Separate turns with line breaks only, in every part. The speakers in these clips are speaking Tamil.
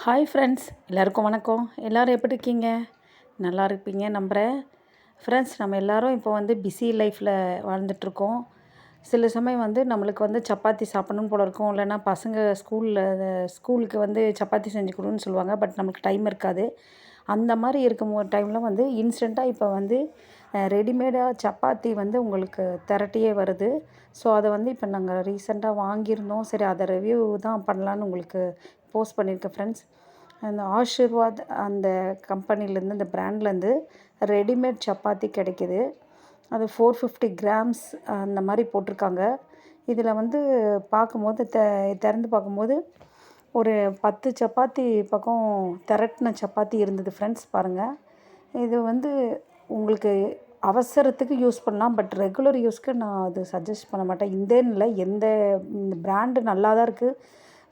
ஹாய் ஃப்ரெண்ட்ஸ், எல்லாருக்கும் வணக்கம். எல்லோரும் எப்படி இருக்கீங்க? நல்லா இருப்பீங்க நம்புகிறேன். ஃப்ரெண்ட்ஸ், நம்ம எல்லோரும் இப்போ பிஸி லைஃப்பில் வாழ்ந்துட்டுருக்கோம். சில சமயம் நம்மளுக்கு சப்பாத்தி சாப்பிடணும் போல இருக்கும். இல்லைன்னா பசங்க ஸ்கூலுக்கு சப்பாத்தி செஞ்சு கொடுன்னு சொல்லுவாங்க. பட் நமக்கு டைம் இருக்காது. அந்த மாதிரி இருக்கும் ஒரு டைமில் இன்ஸ்டண்ட்டாக இப்போ ரெடிமேடாக சப்பாத்தி உங்களுக்கு திரட்டியே வருது. ஸோ அதை இப்போ நாங்கள் ரீசெண்டாக வாங்கியிருந்தோம். சரி, அதை ரிவ்யூ தான் பண்ணலான்னு உங்களுக்கு போஸ்ட் பண்ணியிருக்கேன் ஃப்ரெண்ட்ஸ். அந்த ஆஷிர்வாத் அந்த கம்பெனிலேருந்து, அந்த பிராண்ட்லேருந்து ரெடிமேட் சப்பாத்தி கிடைக்கிது. அது 450 கிராம்ஸ் அந்த மாதிரி போட்டிருக்காங்க. இதில் பார்க்கும்போது திறந்து பார்க்கும்போது ஒரு 10 சப்பாத்தி பக்கம் திரட்டின சப்பாத்தி இருந்தது ஃப்ரெண்ட்ஸ். பாருங்கள், இது உங்களுக்கு அவசரத்துக்கு யூஸ் பண்ணலாம். பட் ரெகுலர் யூஸ்க்கு நான் அது சஜஸ்ட் பண்ண மாட்டேன். இந்தேன்னு இல்லை, இந்த பிராண்டு நல்லா தான் இருக்குது.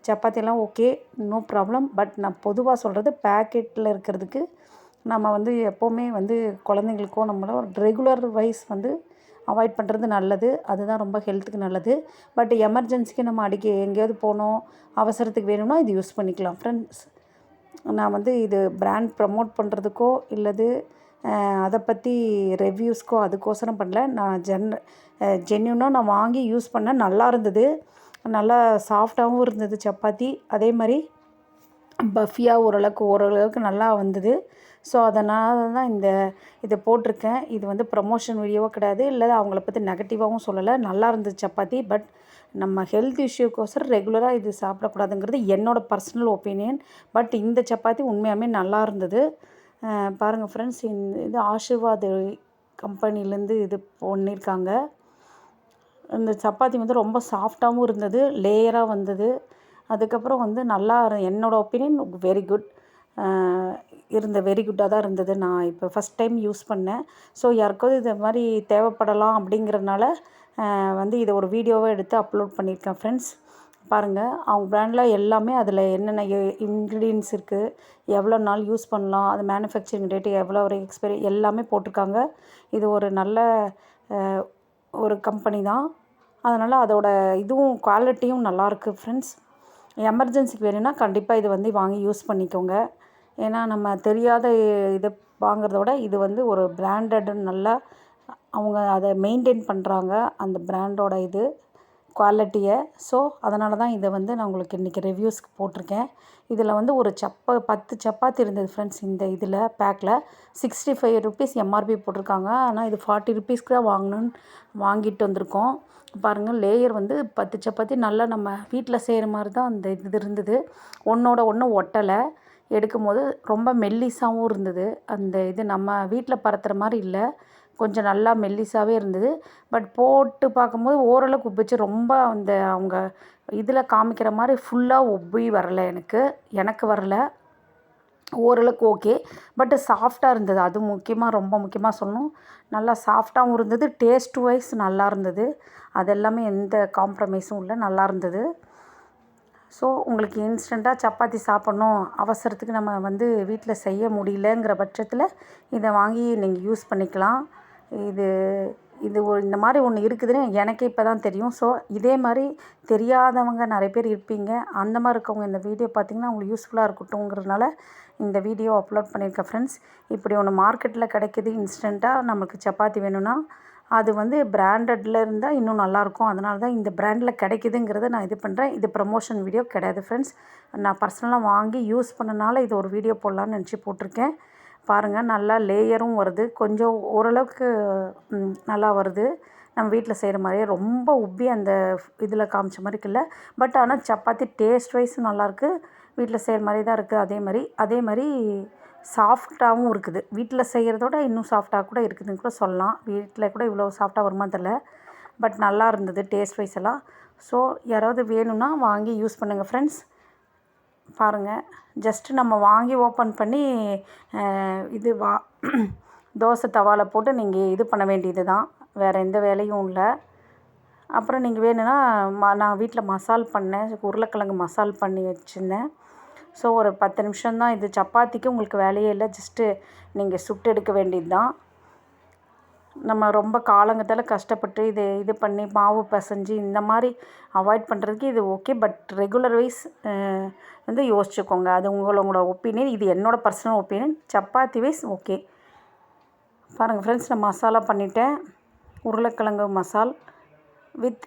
சப்பாத்தியெல்லாம் ஓகே, நோ ப்ராப்ளம். பட் நான் பொதுவாக சொல்கிறது, பேக்கெட்டில் இருக்கிறதுக்கு நம்ம எப்போவுமே குழந்தைங்களுக்கோ நம்மளோ ரெகுலர் வைஸ் அவாய்ட் பண்ணுறது நல்லது. அதுதான் ரொம்ப ஹெல்த்துக்கு நல்லது. பட் எமர்ஜென்சிக்கு நம்ம எங்கேயாவது போனோம், அவசரத்துக்கு வேணும்னா இது யூஸ் பண்ணிக்கலாம் ஃப்ரெண்ட்ஸ். நான் இது பிராண்ட் ப்ரமோட் பண்ணுறதுக்கோ இல்லது அதை பற்றி ரிவ்யூஸ்க்கோ அதுக்கோசரம் பண்ணல. நான் ஜென்யூனாக நான் வாங்கி யூஸ் பண்ணேன். நல்லா இருந்தது. நல்லா சாஃப்டாகவும் இருந்தது சப்பாத்தி. அதே மாதிரி பஃபியாக ஓரளவுக்கு நல்லா வந்தது. ஸோ அதனால தான் இதை போட்டிருக்கேன். இது ப்ரமோஷன் வீடியோவாக கிடையாது, இல்லை அவங்கள பற்றி நெகட்டிவாகவும் சொல்லலை. நல்லா இருந்தது சப்பாத்தி. பட் நம்ம ஹெல்த் இஷ்யூக்கோசரம் ரெகுலராக இது சாப்பிடக்கூடாதுங்கிறது என்னோடய பர்சனல் ஒப்பீனியன். பட் இந்த சப்பாத்தி உண்மையாகவே நல்லா இருந்தது. பாருங்கள் ஃப்ரெண்ட்ஸ், இது ஆஷிர்வாத் கம்பெனிலேருந்து இது பண்ணியிருக்காங்க. இந்த சப்பாத்தி ரொம்ப சாஃப்டாகவும் இருந்தது, லேயராக வந்தது. அதுக்கப்புறம் நல்லா என்னோடய ஒப்பீனியன் வெரி குட் வெரி குட்டாக தான் இருந்தது. நான் இப்போ ஃபஸ்ட் டைம் யூஸ் பண்ணேன். ஸோ யாருக்காவது இது மாதிரி தேவைப்படலாம் அப்படிங்கிறதுனால இதை ஒரு வீடியோவை எடுத்து அப்லோட் பண்ணியிருக்கேன் ஃப்ரெண்ட்ஸ். பாருங்கள், அவங்க பிராண்டில் எல்லாமே அதில் என்னென்ன இன்க்ரீடியன்ட்ஸ் இருக்குது, எவ்வளோ நாள் யூஸ் பண்ணலாம், அது மேனுஃபேக்சரிங் டேட்டு எவ்வளோ ஒரு எக்ஸ்பைரி எல்லாமே போட்டிருக்காங்க. இது ஒரு நல்ல ஒரு கம்பெனி தான். அதனால் அதோட இதுவும் குவாலிட்டியும் நல்லாயிருக்கு ஃப்ரெண்ட்ஸ். எமர்ஜென்சிக்கு வேணும்னா கண்டிப்பாக இது வாங்கி யூஸ் பண்ணிக்கோங்க. ஏன்னா நம்ம தெரியாத இதை வாங்குறத விட இது ஒரு பிராண்டட், நல்லா அவங்க அதை மெயின்டைன் பண்ணுறாங்க, அந்த பிராண்டோட இது குவாலிட்டியை. ஸோ அதனால தான் இதை நான் உங்களுக்கு இன்றைக்கி ரிவ்யூஸ்க்கு போட்டிருக்கேன். இதில் ஒரு 10 சப்பாத்தி இருந்தது ஃப்ரெண்ட்ஸ். இந்த இதில் பேக்கில் 65 ருபீஸ் எம்ஆர்பி போட்டிருக்காங்க. ஆனால் இது 40 ருபீஸ்க்கு தான் வாங்கிட்டு வந்திருக்கோம். பாருங்கள், லேயர் 10 சப்பாத்தி நல்லா நம்ம வீட்டில் செய்கிற மாதிரி தான் அந்த இது இருந்தது. ஒன்றோட ஒன்று ஒட்டலை. எடுக்கும்போது ரொம்ப மெல்லிசாகவும் இருந்தது. அந்த இது நம்ம வீட்டில் பரத்துகிற மாதிரி இல்லை, கொஞ்சம் நல்லா மெல்லிசாகவே இருந்தது. பட் போட்டு பார்க்கும்போது ஓரளவுக்கு உப்பிச்சு, ரொம்ப அவங்க இதில் காமிக்கிற மாதிரி ஃபுல்லாக உப்பி வரலை. எனக்கு வரலை, ஓரளவுக்கு ஓகே. பட்டு சாஃப்டாக இருந்தது. அது ரொம்ப முக்கியமாக சொல்லணும். நல்லா சாஃப்டாகவும் இருந்தது. டேஸ்ட் வைஸ் நல்லா இருந்தது. அது எல்லாமே எந்த காம்ப்ரமைஸும் இல்லை, நல்லா இருந்தது. ஸோ உங்களுக்கு இன்ஸ்டண்ட்டாக சப்பாத்தி சாப்பிட்ணும், அவசரத்துக்கு நம்ம வீட்டில் செய்ய முடியலங்கிற பட்சத்தில் இதை வாங்கி நீங்கள் யூஸ் பண்ணிக்கலாம். இது இந்த மாதிரி ஒன்று இருக்குதுன்னு எனக்கே இப்போ தான் தெரியும். ஸோ இதே மாதிரி தெரியாதவங்க நிறைய பேர் இருப்பீங்க. அந்த மாதிரி இருக்கவங்க இந்த வீடியோ பார்த்திங்கன்னா உங்களுக்கு யூஸ்ஃபுல்லாக இருக்கட்டும்ங்கிறதுனால இந்த வீடியோ அப்லோட் பண்ணியிருக்கேன் ஃப்ரெண்ட்ஸ். இப்படி ஒன்று மார்க்கெட்டில் கிடைக்கிது இன்ஸ்டண்ட்டாக. நமக்கு சப்பாத்தி வேணும்னா அது பிராண்டடில் இருந்தால் இன்னும் நல்லாயிருக்கும். அதனால தான் இந்த பிராண்டில் கிடைக்கிதுங்கிறத நான் இது பண்ணுறேன். இது ப்ரமோஷன் வீடியோ கிடையாது ஃப்ரெண்ட்ஸ். நான் பர்சனலாக வாங்கி யூஸ் பண்ணனால இது ஒரு வீடியோ போடலான்னு நினச்சி போட்டிருக்கேன். பாருங்கள், நல்லா லேயரும் வருது. கொஞ்சம் ஓரளவுக்கு நல்லா வருது. நம்ம வீட்டில் செய்கிற மாதிரியே ரொம்ப உப்பி அந்த இதில் காமிச்ச மாதிரி இல்லை. பட் ஆனால் சப்பாத்தி டேஸ்ட் வைஸும் நல்லாயிருக்கு. வீட்டில் செய்கிற மாதிரி தான் இருக்குது. அதே மாதிரி சாஃப்டாகவும் இருக்குது. வீட்டில் செய்கிறதோட இன்னும் சாஃப்டாக கூட இருக்குதுன்னு கூட சொல்லலாம். வீட்டில் கூட இவ்வளோ சாஃப்டாக வருமா தெரியல. பட் நல்லா இருந்தது டேஸ்ட் வைஸ் எல்லாம். ஸோ யாராவது வேணும்னா வாங்கி யூஸ் பண்ணுங்கள் ஃப்ரெண்ட்ஸ். பாருங்கள், ஜஸ்ட்டு நம்ம வாங்கி ஓப்பன் பண்ணி தோசை தவாவில் போட்டு நீங்கள் இது பண்ண வேண்டியது தான். வேறு எந்த வேலையும் இல்லை. அப்புறம் நீங்கள் வேணும்னா நான் வீட்டில் மசால் பண்ணேன். உருளைக்கிழங்கு மசால் பண்ணி வச்சுருந்தேன். ஸோ ஒரு 10 நிமிஷம் தான். இது சப்பாத்திக்கு உங்களுக்கு வேலையே இல்லை, ஜஸ்ட்டு நீங்கள் சுட்டு எடுக்க வேண்டியது தான். நம்ம ரொம்ப காலங்கத்தால் கஷ்டப்பட்டு இது பண்ணி மாவு பிசைஞ்சு இந்த மாதிரி அவாய்ட் பண்ணுறதுக்கு இது ஓகே. பட் ரெகுலர் வைஸ் வந்து யோசிச்சுக்கோங்க. அது உங்களோட ஒப்பீனியன். இது என்னோடய personal opinion. Chapati wise okay. பாருங்கள் ஃப்ரெண்ட்ஸ், நான் மசாலா பண்ணிட்டேன். உருளைக்கிழங்கு மசால் வித்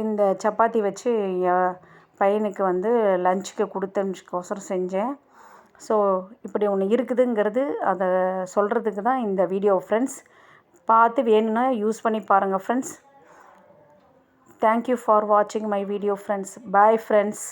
இந்த சப்பாத்தி வச்சு என் பையனுக்கு வந்து லஞ்சுக்கு கொடுத்தனுச்சுக்கோசரம் செஞ்சேன். ஸோ இப்படி ஒன்று இருக்குதுங்கிறது அதை சொல்கிறதுக்கு தான் இந்த வீடியோ ஃப்ரெண்ட்ஸ். பார்த்து வேணும்னா யூஸ் பண்ணி பாருங்கள் ஃப்ரெண்ட்ஸ். தேங்க்யூ ஃபார் வாட்சிங் my video friends. Bye friends.